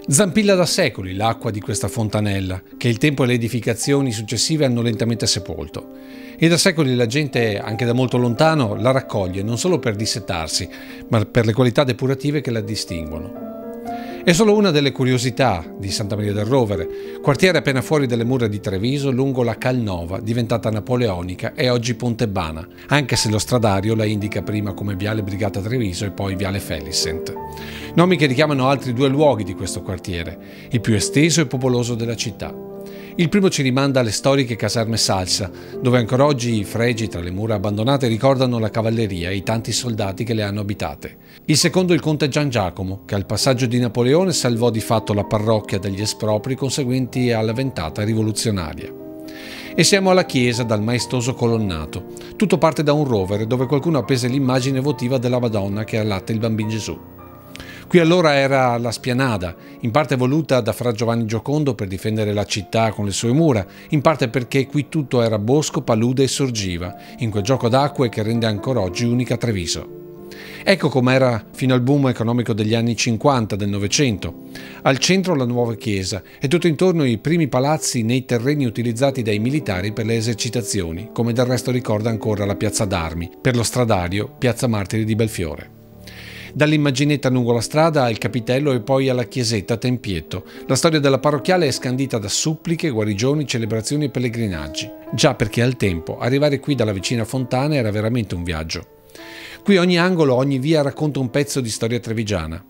Zampilla da secoli l'acqua di questa fontanella, che il tempo e le edificazioni successive hanno lentamente sepolto. E da secoli la gente, anche da molto lontano, la raccoglie non solo per dissetarsi, ma per le qualità depurative che la distinguono. È solo una delle curiosità di Santa Maria del Rovere, quartiere appena fuori dalle mura di Treviso lungo la Calnova, diventata napoleonica e oggi Pontebana, anche se lo stradario la indica prima come Viale Brigata Treviso e poi Viale Felicent. Nomi che richiamano altri due luoghi di questo quartiere, il più esteso e popoloso della città. Il primo ci rimanda alle storiche caserme Salsa, dove ancora oggi i fregi tra le mura abbandonate ricordano la cavalleria e i tanti soldati che le hanno abitate. Il secondo il conte Gian Giacomo, che al passaggio di Napoleone salvò di fatto la parrocchia dagli espropri conseguenti alla ventata rivoluzionaria. E siamo alla chiesa dal maestoso colonnato. Tutto parte da un rovere dove qualcuno appese l'immagine votiva della Madonna che allatta il bambino Gesù. Qui allora era la spianada, in parte voluta da Fra Giovanni Giocondo per difendere la città con le sue mura, in parte perché qui tutto era bosco, palude e sorgiva, in quel gioco d'acque che rende ancora oggi unica Treviso. Ecco com'era fino al boom economico degli anni 50 del Novecento. Al centro la nuova chiesa e tutto intorno i primi palazzi nei terreni utilizzati dai militari per le esercitazioni, come del resto ricorda ancora la piazza d'Armi, per lo stradario Piazza Martiri di Belfiore. Dall'immaginetta lungo la strada al capitello e poi alla chiesetta a Tempietto. La storia della parrocchiale è scandita da suppliche, guarigioni, celebrazioni e pellegrinaggi. Già perché al tempo arrivare qui dalla vicina fontana era veramente un viaggio. Qui ogni angolo, ogni via racconta un pezzo di storia trevigiana.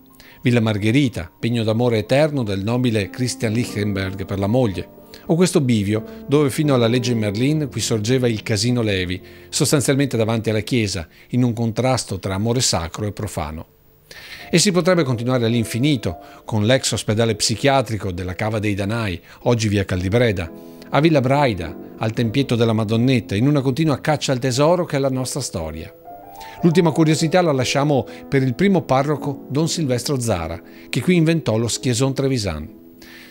Villa Margherita, pegno d'amore eterno del nobile Christian Lichtenberg per la moglie. O questo bivio, dove fino alla legge Merlin qui sorgeva il Casino Levi, sostanzialmente davanti alla chiesa, in un contrasto tra amore sacro e profano. E si potrebbe continuare all'infinito, con l'ex ospedale psichiatrico della Cava dei Danai, oggi via Caldibreda, a Villa Braida, al Tempietto della Madonnetta, in una continua caccia al tesoro che è la nostra storia. L'ultima curiosità la lasciamo per il primo parroco Don Silvestro Zara, che qui inventò lo schieson trevisan.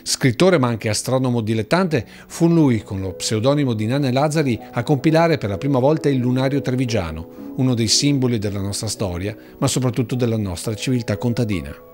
Scrittore ma anche astronomo dilettante, fu lui, con lo pseudonimo di Nanne Lazzari, a compilare per la prima volta il lunario trevigiano, uno dei simboli della nostra storia, ma soprattutto della nostra civiltà contadina.